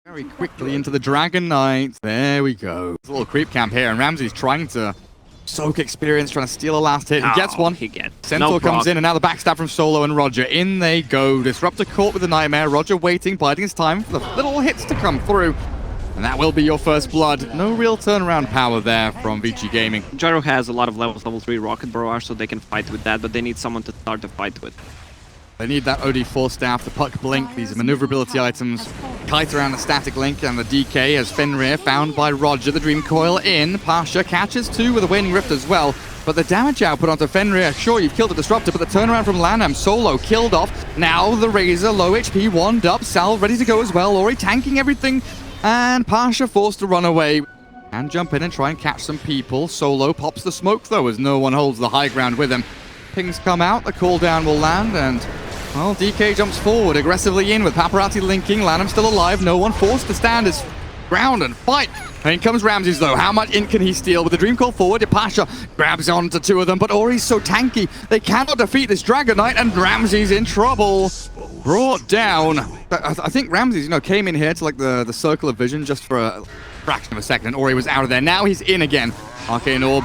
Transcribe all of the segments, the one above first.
Very quickly into the Dragon Knight. There we go. There's a little creep camp here, and Ramsey's trying to soak experience, trying to steal a last hit. He gets one. Centaur comes in, and now the backstab from Solo and Roger. In they go. Disruptor caught with the Nightmare. Roger waiting, biding his time for the little hits to come through. And that will be your first blood. No real turnaround power there from Vici Gaming. Gyro has a lot of level 3 rocket barrage, so they can fight with that, but they need someone to start the fight with. They need that OD Force Staff, the Puck Blink, these are maneuverability items. Kite around the Static Link and the DK as Fenrir found by Roger. The Dream Coil in. Pasha catches two with a Waning Rift as well. But the damage output onto Fenrir, sure, you've killed the Disruptor, but the turnaround from Lanham, Solo killed off. Now the Razor, low HP, wand up. Sal ready to go as well. Ori tanking everything. And Pasha forced to run away. And jump in and try and catch some people. Solo pops the smoke though as no one holds the high ground with him. Pings come out, the cooldown will land, and well, DK jumps forward, aggressively in with Paparazzi linking. Lanham still alive, no one forced to stand his ground and fight. And in comes Ramses though. How much int can he steal? With the Dream Call forward, Pasha grabs onto two of them, but Ori's so tanky, they cannot defeat this Dragon Knight, and Ramses in trouble. Brought down. I think Ramses, came in here to like the circle of vision just for a fraction of a second, and Ori was out of there. Now he's in again. Arcane Orb,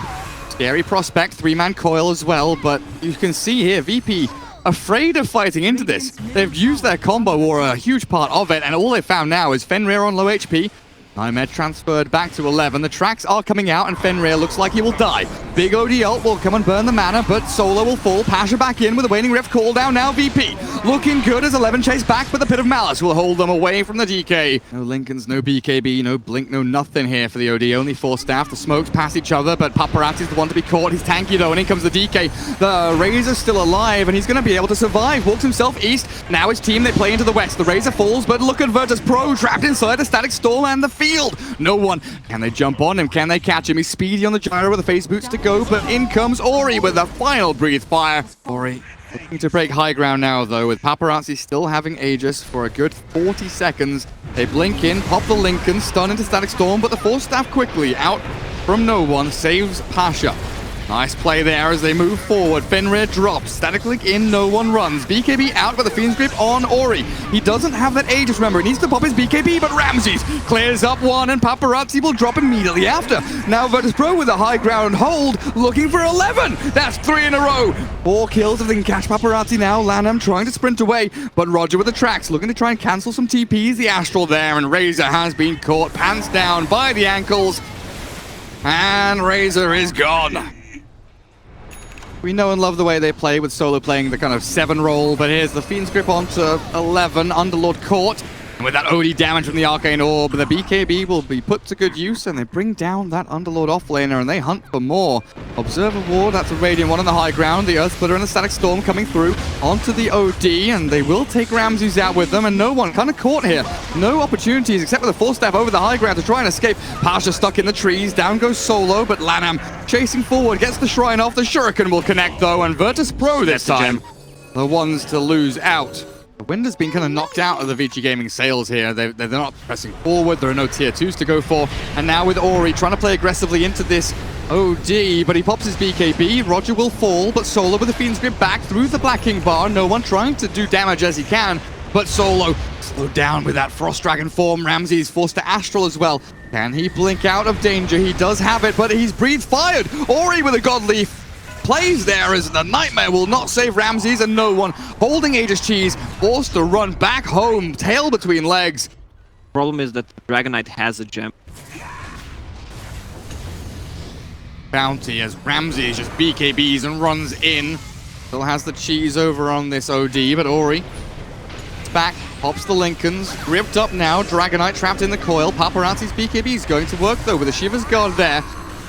scary prospect, 3-man coil as well, but you can see here, VP afraid of fighting into this. They've used their combo or a huge part of it, and all they found now is Fenrir on low HP. Nightmare transferred back to 11. The tracks are coming out, and Fenrir looks like he will die. Big OD ult will come and burn the mana, but Solo will fall. Pasha back in with a Waning Rift call down now. VP looking good as 11 chase back, but the Pit of Malice will hold them away from the DK. No Lincolns, no BKB, no Blink, no nothing here for the OD. Only 4 staff. The smokes pass each other, but Paparazzi's the one to be caught. He's tanky though, and in comes the DK. The Razor's still alive, and he's going to be able to survive. Walks himself east. Now his team, they play into the west. The Razor falls, but look at Virtus.pro trapped inside the Static Storm and the field. No one. Can they jump on him? Can they catch him? He's speedy on the gyro with the face boots to go, but in comes Ori with a final breathe fire. Ori looking to break high ground now, though, with Paparazzi still having Aegis for a good 40 seconds. They blink in, pop the Lincoln, stun into Static Storm, but the Force Staff quickly out from no one saves Pasha. Nice play there as they move forward. Fenrir drops. Static Link in, no one runs. BKB out with the Fiend's Grip on Ori. He doesn't have that Aegis, remember. He needs to pop his BKB, but Ramses clears up one, and Paparazzi will drop immediately after. Now Virtus.pro with a high ground hold, looking for 11. That's 3 in a row. 4 kills if they can catch Paparazzi now. Lanham trying to sprint away, but Roger with the tracks, looking to try and cancel some TPs. The Astral there, and Razor has been caught, pants down by the ankles. And Razor is gone. We know and love the way they play with Solo playing the kind of 7 role, but here's the Fiend's Grip onto 11, Underlord caught. And with that OD damage from the Arcane Orb, the BKB will be put to good use, and they bring down that Underlord offlaner, and they hunt for more. Observer Ward, that's a Radiant one on the high ground. The Earth Splitter and the Static Storm coming through onto the OD, and they will take Ramses out with them, and no one kind of caught here. No opportunities except for the Force Staff over the high ground to try and escape. Pasha stuck in the trees, down goes Solo, but Lanham chasing forward, gets the Shrine off. The Shuriken will connect though, and Virtus.pro this time, the ones to lose out. The wind has been kind of knocked out of the Vici Gaming sails here. They're not pressing forward. There are no tier 2s to go for. And now with Ori trying to play aggressively into this OD, but he pops his BKB. Roger will fall, but Solo with the Fiend's Grip back through the Black King bar. No one trying to do damage as he can, but Solo slowed down with that Frost Dragon form. Ramses forced to Astral as well. Can he blink out of danger? He does have it, but he's breathed fired. Ori with a Godleaf plays there as the Nightmare will not save Ramses, and no one holding Aegis Cheese forced to run back home, tail between legs. Problem is that Dragon Knight has a gem. Bounty as Ramses just BKBs and runs in. Still has the cheese over on this OD, but Ori it's back, pops the Lincolns, gripped up now. Dragon Knight trapped in the coil. Paparazzi's BKB is going to work though with a Shiva's Guard there.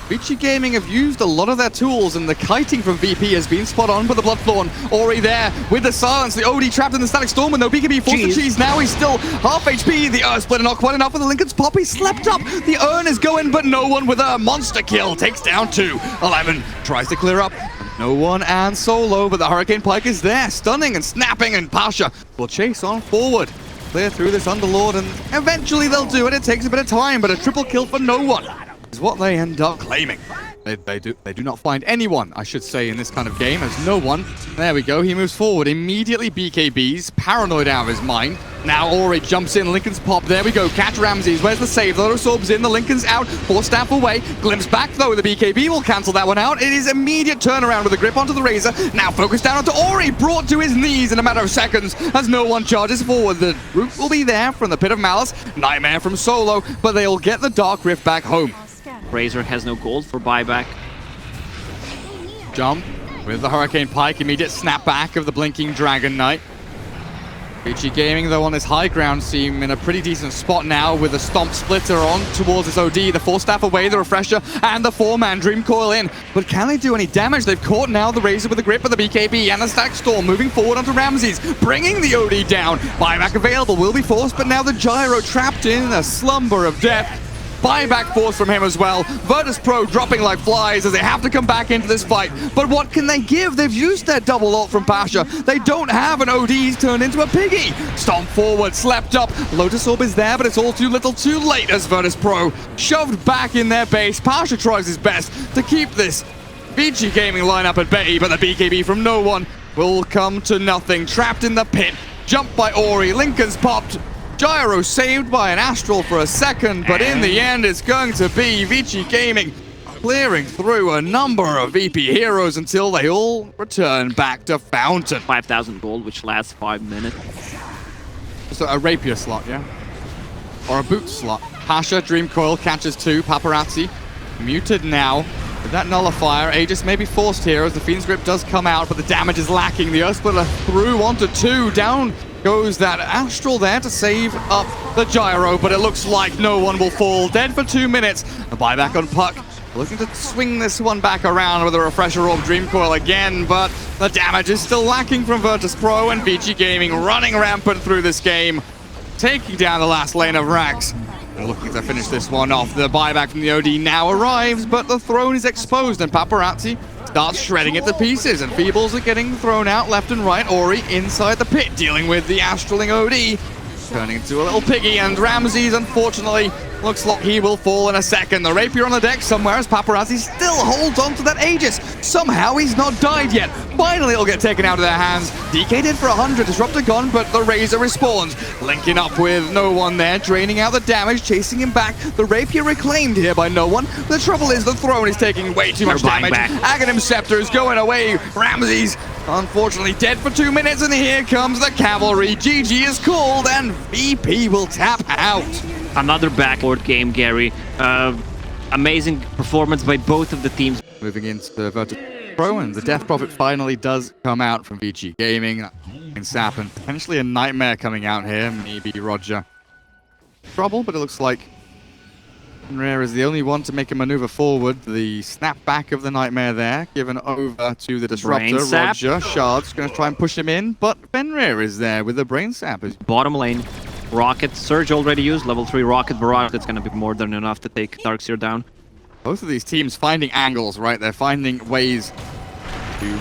Vici Gaming have used a lot of their tools, and the kiting from VP has been spot on for the Bloodthorn. Ori there with the silence. The OD trapped in the Static Storm with no BKB. Forced the cheese. Now he's still half HP. The Earth Splitter not quite enough for the Lincoln's pop. He slept up. The Urn is going, but no one with a monster kill. Takes down 2. 11 tries to clear up. No one and Solo, but the Hurricane Pike is there, stunning and snapping, and Pasha will chase on forward. Clear through this Underlord, and eventually they'll do it. It takes a bit of time, but a triple kill for no one is what they end up claiming. They do not find anyone, I should say, in this kind of game, as no one. There we go. He moves forward. Immediately BKB's paranoid out of his mind. Now Ori jumps in. Lincoln's pop. There we go. Catch Ramses. Where's the save? The Lotus Orb's in. The Lincoln's out. Force staff away. Glimpse back, though. The BKB will cancel that one out. It is immediate turnaround with a grip onto the Razor. Now focused down onto Ori. Brought to his knees in a matter of seconds as no one charges forward. The root will be there from the Pit of Malice. Nightmare from Solo, but they'll get the Dark Rift back home. Razor has no gold for buyback. Jump with the Hurricane Pike. Immediate snapback of the Blinking Dragon Knight. Vici Gaming, though, on this high ground, seem in a pretty decent spot now with the Stomp Splitter on towards this OD. The Force Staff away, the Refresher, and the 4-man Dream Coil in. But can they do any damage? They've caught now the Razor with the grip of the BKB and the Static Storm moving forward onto Ramses, bringing the OD down. Buyback available, will be forced, but now the Gyro trapped in a slumber of death. Buyback force from him as well. Virtus.pro dropping like flies as they have to come back into this fight. But what can they give? They've used their double ult from Pasha. They don't have an OD. He's turned into a piggy. Stomp forward, slept up. Lotus Orb is there, but it's all too little too late as Virtus.pro shoved back in their base. Pasha tries his best to keep this Vici Gaming lineup at bay, but the BKB from no one will come to nothing. Trapped in the pit. Jumped by Ori. Lincoln's popped. Gyro saved by an Astral for a second, but in the end it's going to be Vici Gaming clearing through a number of VP heroes until they all return back to Fountain. 5,000 gold, which lasts 5 minutes. So a rapier slot, yeah? Or a boot slot. Pasha, Dream Coil, catches 2. Paparazzi, muted now. With that nullifier, Aegis may be forced here as the Fiend's Grip does come out, but the damage is lacking. The Earth Splitter through onto 2. Down goes that Astral there to save up the Gyro, but it looks like no one will fall. Dead for 2 minutes. A buyback on Puck. Looking to swing this one back around with a Refresher Orb Dream Coil again, but the damage is still lacking from Virtus.pro, and Vici Gaming running rampant through this game, taking down the last lane of Rax. They're looking to finish this one off. The buyback from the OD now arrives, but the throne is exposed, and Paparazzi starts shredding it to pieces, and Feebles are getting thrown out left and right. Ori inside the pit, dealing with the Astraling OD, turning into a little piggy, and Ramses, unfortunately, looks like he will fall in a second. The Rapier on the deck somewhere as Paparazzi still holds on to that Aegis. Somehow he's not died yet. Finally it'll get taken out of their hands. DK did for 100, Disruptor gone, but the Razor respawns. Linking up with no one there, draining out the damage, chasing him back. The Rapier reclaimed here by no one. The trouble is the throne is taking way too much damage. Aghanim Scepter is going away. Ramses, unfortunately, dead for 2 minutes, and here comes the cavalry. GG is called, and VP will tap out. Another backboard game, Gary. Amazing performance by both of the teams. Moving into Virtus.pro, and the Death Prophet finally does come out from Vici Gaming. And Sap, and potentially a Nightmare coming out here. Maybe Roger. Trouble, but it looks like Rare is the only one to make a maneuver forward. The snapback of the Nightmare there, given over to the Disruptor. Roger, Shard's going to try and push him in, but Fenrir is there with the Brain Sap. Bottom lane. Rocket, Surge already used, level 3 Rocket Barrage. That's going to be more than enough to take Darkseer down. Both of these teams finding angles, right? They're finding ways to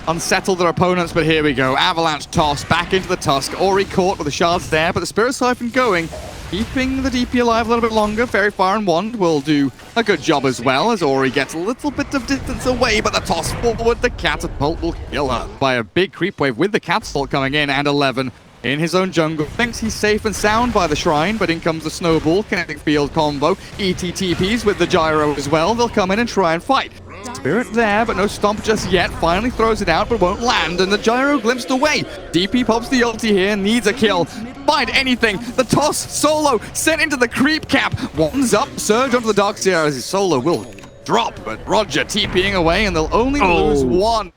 unsettle their opponents, but here we go. Avalanche toss back into the Tusk. Ori caught with the shards there, but the Spirit Siphon going, keeping the DP alive a little bit longer. Very Fire and Wand will do a good job as well, as Ori gets a little bit of distance away, but the toss forward, the Catapult will kill her by a big creep wave with the Catapult coming in, and 11 in his own jungle. Thinks he's safe and sound by the Shrine, but in comes the Snowball, Kinetic Field combo, ETTPs with the Gyro as well. They'll come in and try and fight. Spirit there, but no Stomp just yet. Finally throws it out, but won't land, and the Gyro glimpsed away. DP pops the ulti here, needs a kill. Find anything. The toss, Solo, sent into the creep cap. One's up, Surge onto the Darkseer as his Solo will drop, but Roger TPing away, and they'll only lose one.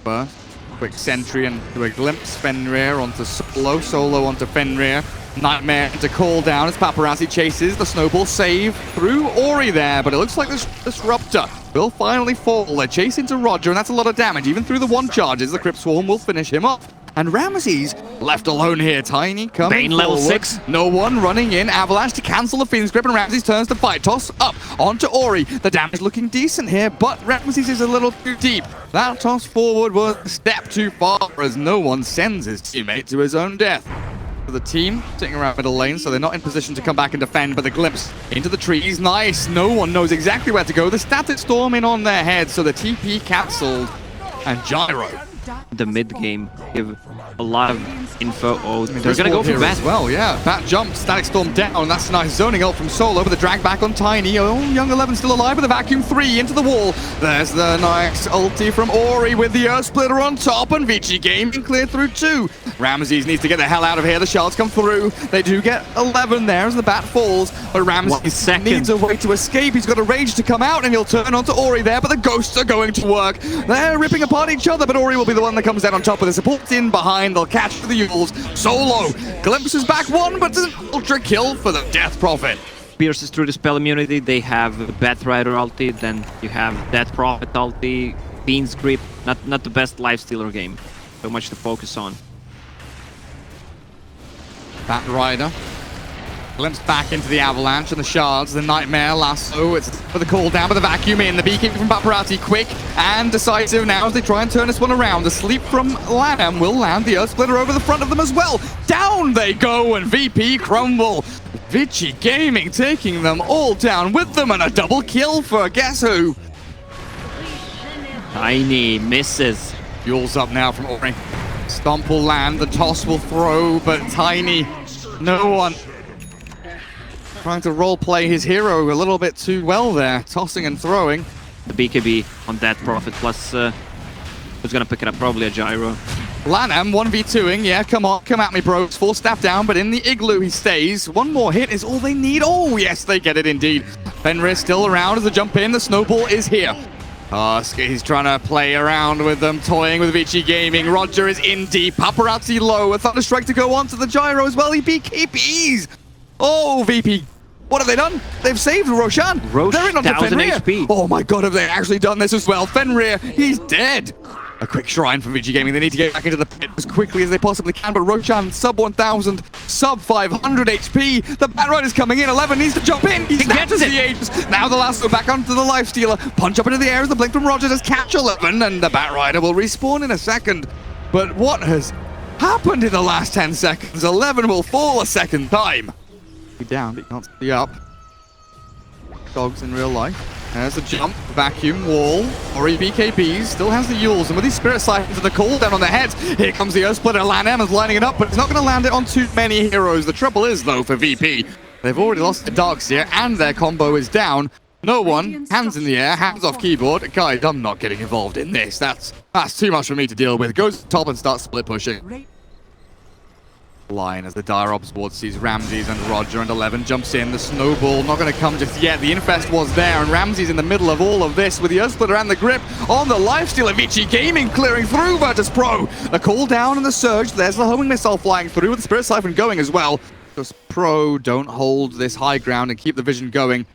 First. Quick sentry into a glimpse. Fenrir onto Solo. Solo onto Fenrir. Nightmare to call down as Paparazzi chases. The Snowball save through Ori there, but it looks like this Disruptor will finally fall. They chase into Roger, and that's a lot of damage. Even through the one charges, the Crypt Swarm will finish him off. And Ramses left alone here. Tiny coming Bane level 6. No one running in. Avalanche to cancel the Fiend's Grip, and Ramses turns to fight. Toss up onto Ori. The damage looking decent here, but Ramses is a little too deep. That toss forward was a step too far as no one sends his teammate to his own death. for the team, sitting around middle lane, so they're not in position to come back and defend, but the glimpse into the trees, nice. No one knows exactly where to go. The static storm in on their head, so the TP cancelled, and Gyro. The mid game give a lot of info. Oh, they're gonna go for Bat. Well, yeah. Bat jump, static storm down. That's a nice zoning ult from Solo, but the drag back on Tiny. Oh, Young 11 still alive with a vacuum 3 into the wall. There's the nice ulti from Ori with the Earth Splitter on top, and Vici Gaming cleared through 2. Ramses needs to get the hell out of here. The shards come through. They do get 11 there as the Bat falls, but Ramses needs a way to escape. He's got a rage to come out, and he'll turn onto Ori there, but the ghosts are going to work. They're ripping apart each other, but Ori will be the one that comes out on top with the support in behind. They'll catch the Yules. Solo glimpses back one, but does an ultra kill for the Death Prophet. Pierces through the spell immunity. They have Batrider ulti, then you have Death Prophet ulti, Bean's Grip. Not the best lifestealer game. So much to focus on. Batrider glimpse back into the avalanche and the shards, the nightmare lasso. It's for the call down, but the vacuum in. The beekeeper from Paparazzi quick and decisive now as they try and turn this one around. The sleep from Lanham will land the Earth Splitter over the front of them as well. Down they go, and VP crumble. Vici Gaming taking them all down with them, and a double kill for guess who? Tiny misses. Yules up now from Ori. Stomp will land, the toss will throw, but Tiny, no one. Trying to roleplay his hero a little bit too well there, tossing and throwing. The BKB on that Prophet, plus who's gonna pick it up? Probably a Gyro. Lanham 1v2ing, yeah, come on, come at me, bros. 4 staff down, but in the igloo he stays. One more hit is all they need. Oh, yes, they get it indeed. Fenrir still around as the jump in, the snowball is here. He's trying to play around with them, toying with Vici Gaming. Roger is in deep, Paparazzi low, a Thunderstrike to go on to the Gyro as well. He BKBs. Oh, VP. What have they done? They've saved Roshan. They're in onto 1000 Fenrir. HP. Oh my god, have they actually done this as well? Fenrir, he's dead. A quick shrine from Vici Gaming. They need to get back into the pit as quickly as they possibly can, but Roshan, sub 1000, sub 500 HP. The Batrider's coming in. 11 needs to jump in. He snatches the Aegis. Now the lasso back onto the Lifestealer. Punch up into the air as the blink from Roger does catch 11, and the Batrider will respawn in a second. But what has happened in the last 10 seconds? 11 will fall a second time. Down, but you can't see up. Dogs in real life. There's a jump, vacuum, wall. Ori BKBs, still has the Yules, and with his Spirit Siphons and the call down on their heads, here comes the Earth Splitter. Lanham is lining it up, but he's not going to land it on too many heroes. The trouble is, though, for VP, they've already lost the Darkseer, and their combo is down. No one, hands in the air, hands off keyboard. Guys, I'm not getting involved in this. That's too much for me to deal with. Goes to the top and starts split pushing. Line as the dire ops board sees Ramses and Roger, and 11 jumps in. The snowball not going to come just yet. The infest was there, and Ramses in the middle of all of this with the Earth Splitter and the grip on the lifestealer. Vici Gaming clearing through Virtus.pro. The call down and the surge. There's the homing missile flying through with the Spirit Siphon going as well. Virtus.pro don't hold this high ground and keep the vision going.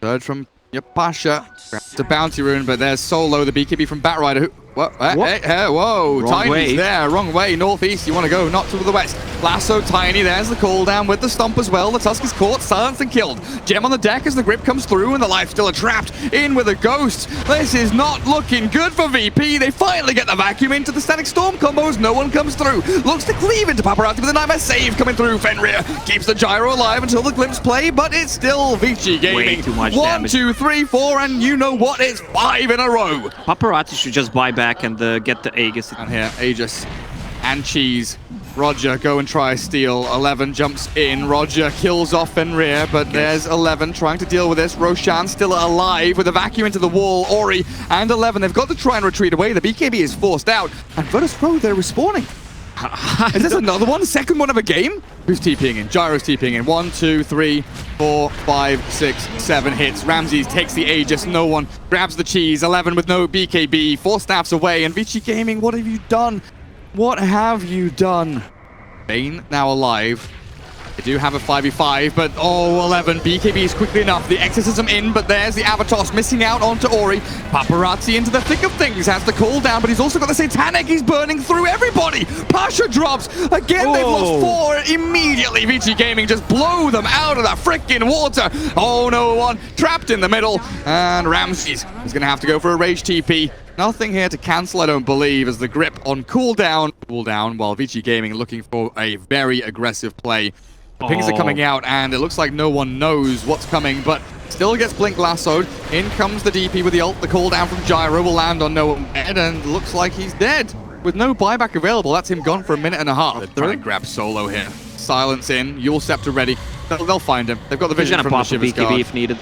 Surge from Pasha. It's a bounty rune, but there's Solo, the BKB from Batrider. What? Whoa, Tiny's there, wrong way, northeast, you want to go, not to the west. Lasso, Tiny, there's the call down with the stomp as well. The Tusk is caught, silenced and killed. Gem on the deck as the grip comes through, and the life still trapped in with a ghost. This is not looking good for VP. They finally get the vacuum into the static storm combos. No one comes through. Looks to cleave into Paparazzi with a nightmare save coming through. Fenrir keeps the Gyro alive until the glimpse play, but it's still Vici Gaming. Way too much 1, damage. 2, 3, 4, and you know what? It's 5 in a row. Paparazzi should just buy back and get the Aegis. And here, Aegis and Cheese. Roger, go and try steal. 11 jumps in. Roger kills off Fenrir, but there's 11 trying to deal with this. Roshan still alive with a vacuum into the wall. Ori and 11, they've got to try and retreat away. The BKB is forced out, and Virtus.pro, they're respawning. Is this another one? Second one of a game? Who's TPing in? Gyro's TPing in. 1, 2, 3, 4, 5, 6, 7 hits. Ramses takes the Aegis. No one grabs the cheese. 11 with no BKB. 4 staffs away. And Vici Gaming, what have you done? What have you done? Bane now alive. They do have a 5v5, but 11 BKBs quickly enough. The exorcism in, but there's the Avatos missing out onto Ori. Paparazzi into the thick of things, has the call down, but he's also got the Satanic. He's burning through everybody. Pasha drops. Again, they've lost 4 immediately. Vici Gaming just blow them out of the freaking water. Oh, no one trapped in the middle. And Ramses is going to have to go for a rage TP. Nothing here to cancel, I don't believe, as the grip on cooldown, while Vici Gaming looking for a very aggressive play. The pings are coming out, and it looks like no one knows what's coming, but still gets Blink lassoed. In comes the DP with the ult. The cooldown from Gyro will land on no one dead, and looks like he's dead. With no buyback available, that's him gone for a minute and a half. They're trying to grab Solo here. Silence in, Yule Scepter ready. They'll find him. They've got the vision from the Shiver's Guard. if needed.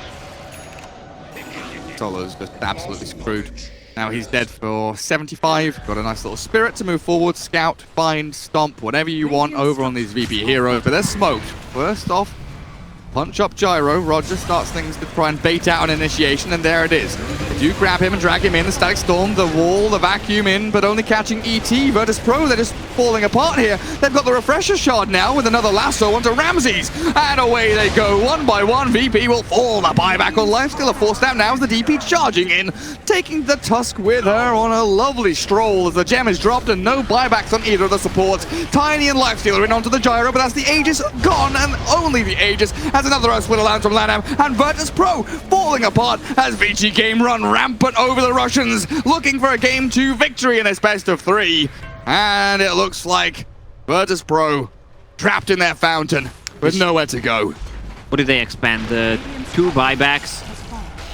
Solo's just absolutely screwed. Now he's dead for 75. Got a nice little spirit to move forward. Scout, find, stomp, whatever you want over on these VP heroes. But they're smoked. First off, punch up Gyro. Roger starts things to try and bait out an initiation, and there it is. If you grab him and drag him in, the Static Storm, the wall, the vacuum in, but only catching ET. Virtus.pro, they're just falling apart here. They've got the Refresher Shard now with another lasso onto Ramses. And away they go, one by one. VP will fall. The buyback on Lifestealer forced out now as the DP charging in, taking the Tusk with her on a lovely stroll as the gem is dropped and no buybacks on either of the supports. Tiny and Lifestealer in onto the Gyro, but that's the Aegis gone, and only the Aegis has another Earthsplit lands from Lanham, and Virtus.pro falling apart as Vici Game run rampant over the Russians, looking for a Game 2 victory in this best of 3. And it looks like Virtus.pro trapped in their fountain with nowhere to go. What did they expand? The 2 buybacks?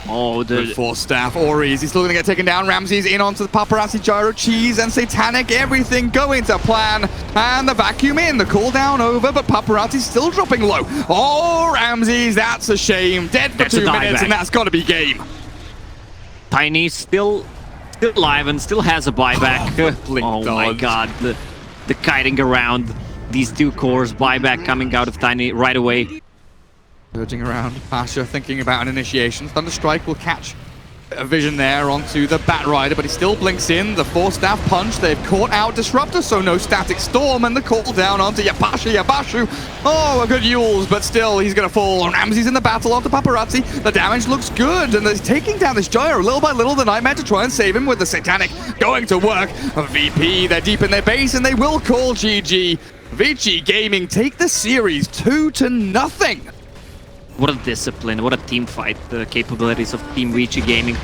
Oh, the... With 4 staff, Oris, he's still going to get taken down. Ramses in onto the Paparazzi, Gyro, Cheese, and Satanic. Everything going to plan. And the vacuum in, the cooldown over, but Paparazzi's still dropping low. Oh, Ramses, that's a shame. Dead for 2 minutes, and that's got to be game. Tiny still alive and still has a buyback. Oh my god, the kiting around these 2 cores, buyback coming out of Tiny right away. Surging around, Pasha thinking about an initiation. Thunderstrike will catch a vision there onto the Bat Rider, but he still blinks in. The 4-staff punch, they've caught out Disruptor, so no Static Storm, and the call down onto Yabashu. Oh, a good Yules, but still he's going to fall. Ramses in the battle onto Paparazzi. The damage looks good, and he's taking down this Gyro little by little. The Nightmare to try and save him with the Satanic going to work. VP, they're deep in their base, and they will call GG. Vici Gaming take the series 2-0. What a discipline, what a team fight, the capabilities of Team Vici Gaming.